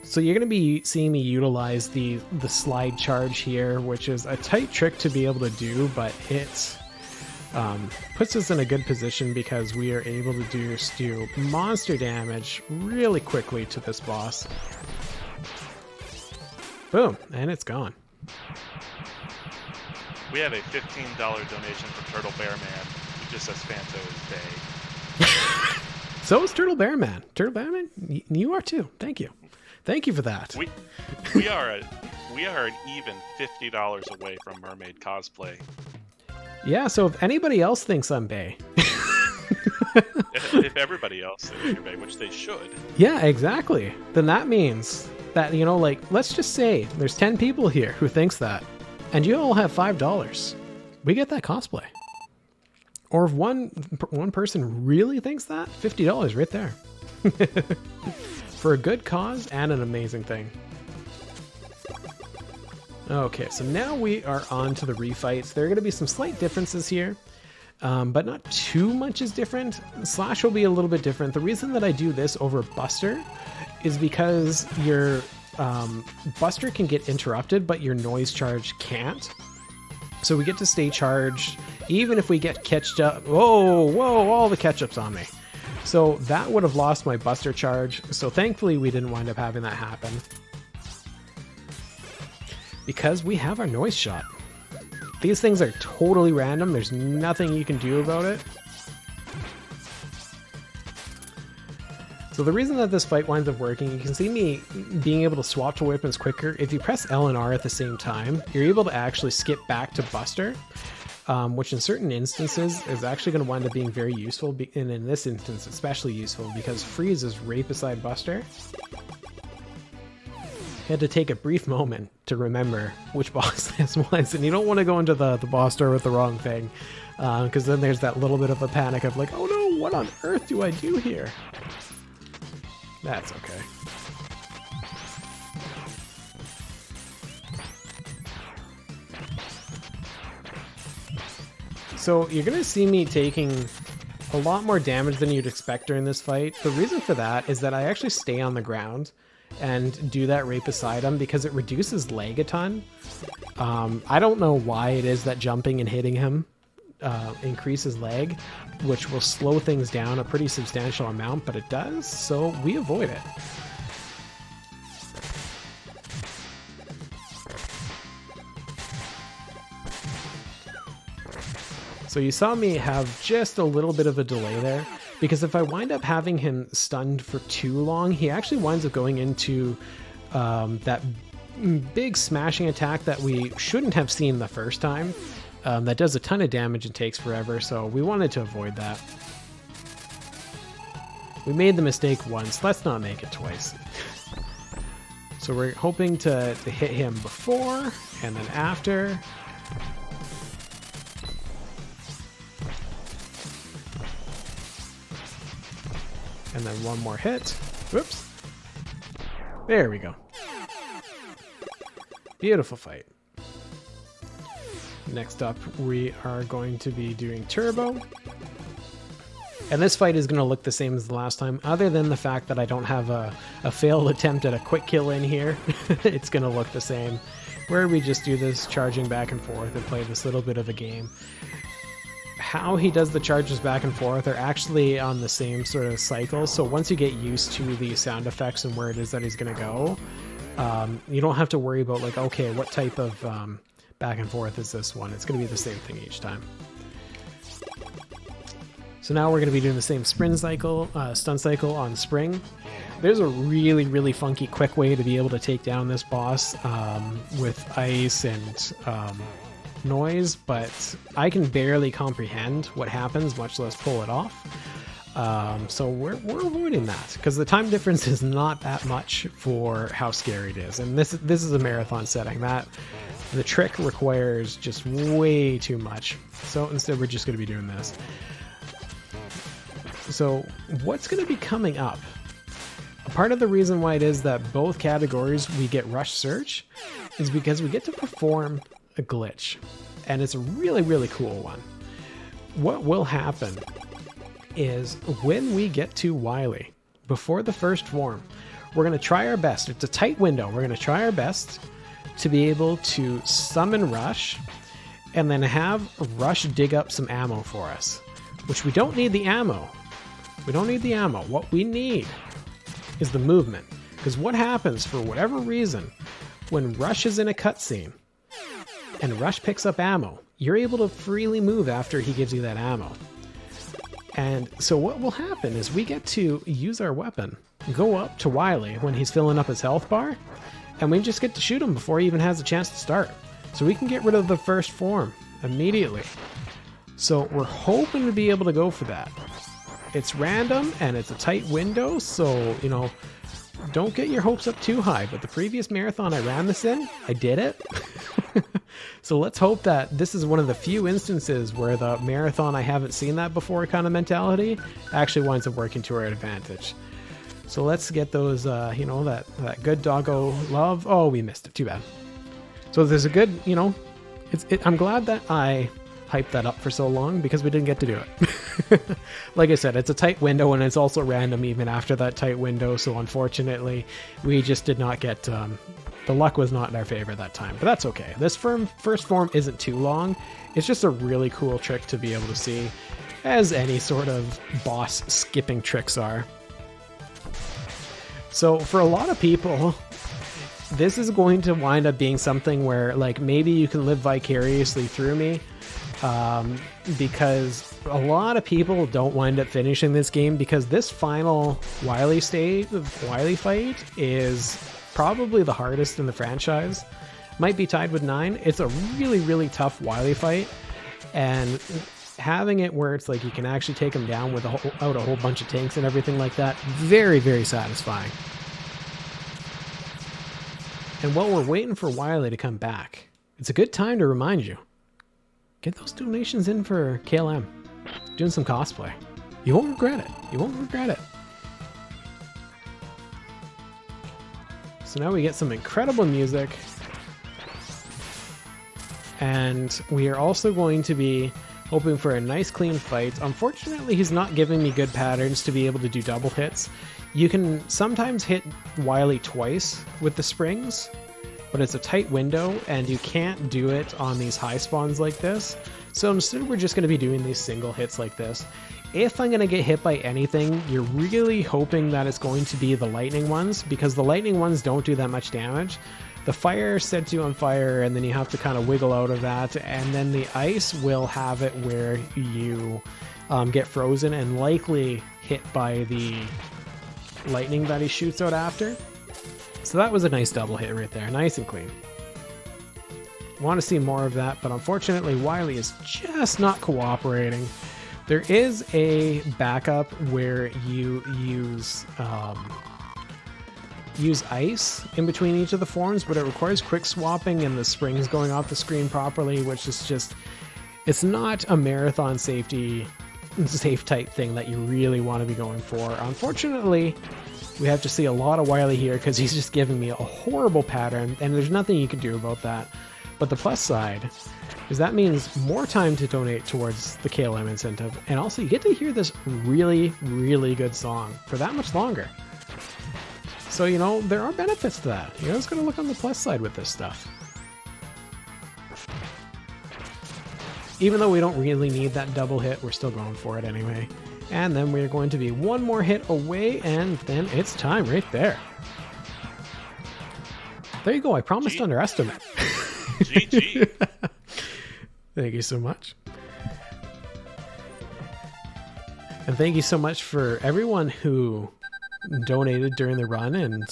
So you're going to be seeing me utilize the slide charge here, which is a tight trick to be able to do, but it puts us in a good position because we are able to do monster damage really quickly to this boss. Boom, and it's gone. We have a $15 donation from Turtle Bear Man, who just says Phanto is Bay. So is Turtle Bear Man. Turtle Bear Man, you are too. Thank you. Thank you for that. We are an even $50 away from mermaid cosplay. Yeah, so if anybody else thinks I'm Bay. if everybody else thinks you're Bay, which they should. Yeah, exactly. Then that means that, you know, like, let's just say there's 10 people here who thinks that, and you all have $5. We get that cosplay. Or if one person really thinks that, $50 right there. For a good cause and an amazing thing. Okay, so now we are on to the refights. There are going to be some slight differences here, but not too much is different. Slash will be a little bit different. The reason that I do this over Buster is because your Buster can get interrupted, but your noise charge can't. So we get to stay charged even if we get catched up. Whoa, all the catch-ups on me. So that would have lost my Buster charge. So thankfully we didn't wind up having that happen, because we have our noise shot. These things are totally random. There's nothing you can do about it. So the reason that this fight winds up working, you can see me being able to swap to weapons quicker. If you press L and R at the same time, you're able to actually skip back to Buster, which in certain instances is actually going to wind up being very useful, and in this instance especially useful, because Freeze is right beside Buster. Had to take a brief moment to remember which boss this was, and you don't want to go into the boss door with the wrong thing, because then there's that little bit of a panic of like, oh no, what on earth do I do here? That's okay. So you're going to see me taking a lot more damage than you'd expect during this fight. The reason for that is that I actually stay on the ground and do that right beside him because it reduces lag a ton. I don't know why it is that jumping and hitting him increases lag, which will slow things down a pretty substantial amount, but it does, so we avoid it. So you saw me have just a little bit of a delay there, because if I wind up having him stunned for too long, he actually winds up going into that big smashing attack that we shouldn't have seen the first time. That does a ton of damage and takes forever, so we wanted to avoid that. We made the mistake once, let's not make it twice. So we're hoping to hit him before and then after. And then one more hit. Whoops. There we go. Beautiful fight. Next up, we are going to be doing Turbo. And this fight is going to look the same as the last time, other than the fact that I don't have a failed attempt at a quick kill in here. It's going to look the same. where we just do this charging back and forth and play this little bit of a game. How he does the charges back and forth are actually on the same sort of cycle, so once you get used to the sound effects and where it is that he's going to go, you don't have to worry about like, okay, what type of back and forth is this one? It's going to be the same thing each time. So now we're going to be doing the same stun cycle on spring. There's a really, really funky quick way to be able to take down this boss with ice and noise, but I can barely comprehend what happens, much less pull it off. So we're avoiding that because the time difference is not that much for how scary it is. And this is a marathon setting. That the trick requires just way too much. So instead we're just going to be doing this. So what's going to be coming up? A part of the reason why it is that both categories we get Rush Search is because we get to perform a glitch. And it's a really, really cool one. What will happen is when we get to Wily, before the first form, we're going to try our best. It's a tight window. We're going to try our best to be able to summon Rush and then have Rush dig up some ammo for us, which we don't need the ammo. We don't need the ammo. What we need is the movement. Because what happens, for whatever reason, when Rush is in a cutscene and Rush picks up ammo, you're able to freely move after he gives you that ammo. And so what will happen is we get to use our weapon, go up to Wily when he's filling up his health bar, and we just get to shoot him before he even has a chance to start. So we can get rid of the first form immediately. So we're hoping to be able to go for that. It's random and it's a tight window, so, you know, don't get your hopes up too high. But the previous marathon I ran this in, I did it. So let's hope that this is one of the few instances where the marathon I haven't seen that before kind of mentality actually winds up working to our advantage. So let's get those, you know, that good doggo love. Oh, we missed it. Too bad. So there's a good, you know, I'm glad that I hyped that up for so long because we didn't get to do it. Like I said, it's a tight window and it's also random even after that tight window. So unfortunately, we just did not get, the luck was not in our favor that time, but that's okay. This first form isn't too long. It's just a really cool trick to be able to see, as any sort of boss skipping tricks are. So for a lot of people, this is going to wind up being something where like maybe you can live vicariously through me. Because a lot of people don't wind up finishing this game because this final Wily fight is probably the hardest in the franchise. Might be tied with 9. It's a really, really tough Wily fight, and having it where it's like you can actually take him down without a whole bunch of tanks and everything like that, very, very satisfying. And while we're waiting for Wily to come back, it's a good time to remind you, get those donations in for KLM. Doing some cosplay. You won't regret it. You won't regret it. So now we get some incredible music. And we are also going to be hoping for a nice clean fight. Unfortunately, he's not giving me good patterns to be able to do double hits. You can sometimes hit Wily twice with the springs, but it's a tight window and you can't do it on these high spawns like this. So instead we're just going to be doing these single hits like this. If I'm going to get hit by anything, you're really hoping that it's going to be the lightning ones, because the lightning ones don't do that much damage. The fire sets you on fire and then you have to kind of wiggle out of that, and then the ice will have it where you get frozen and likely hit by the lightning that he shoots out after. So that was a nice double hit right there, nice and clean. Want to see more of that, but unfortunately Wily is just not cooperating. There is a backup where you use ice in between each of the forms, but it requires quick swapping and the springs going off the screen properly, which is just, it's not a marathon safe type thing that you really want to be going for. Unfortunately, we have to see a lot of Wily here because he's just giving me a horrible pattern, and there's nothing you can do about that. But the plus side is that means more time to donate towards the KLM incentive, and also you get to hear this really, really good song for that much longer. So, you know, there are benefits to that. You know, it's going to look on the plus side with this stuff. even though we don't really need that double hit, we're still going for it anyway. And then we're going to be one more hit away, and then it's time right there. There you go. I promised to underestimate. GG. Thank you so much. And thank you so much for everyone who donated during the run, and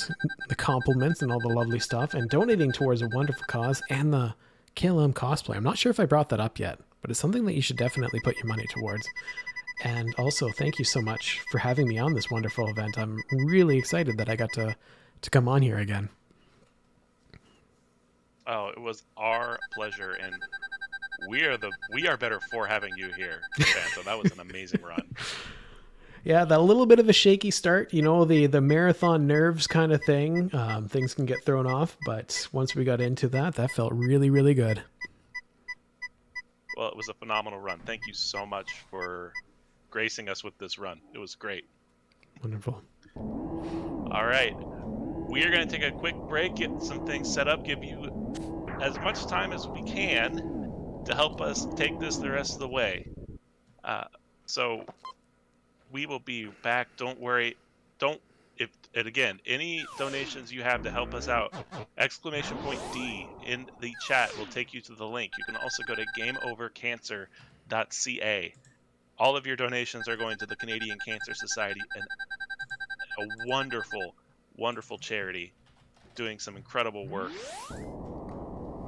the compliments and all the lovely stuff, and donating towards a wonderful cause and the KLM cosplay. I'm not sure if I brought that up yet, but it's something that you should definitely put your money towards. And also, thank you so much for having me on this wonderful event. I'm really excited that I got to come on here again. Oh, it was our pleasure, and we are better for having you here, Phantom. That was an amazing run. Yeah, that little bit of a shaky start, you know, the marathon nerves kind of thing. Things can get thrown off, but once we got into that felt really, really good. Well, it was a phenomenal run. Thank you so much for gracing us with this run. It was great. Wonderful. All right. We are going to take a quick break, get some things set up, give you as much time as we can to help us take this the rest of the way. So we will be back. Don't worry. And again, any donations you have to help us out, !D in the chat will take you to the link. You can also go to gameovercancer.ca. All of your donations are going to the Canadian Cancer Society, and a wonderful, wonderful charity doing some incredible work.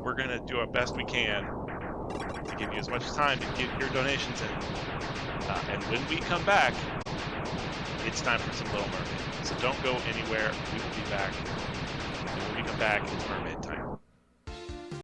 We're going to do our best we can to give you as much time to get your donations in. And when we come back, it's time for some Little Mermaid. So don't go anywhere. We will be back. And when we come back, it's Mermaid time.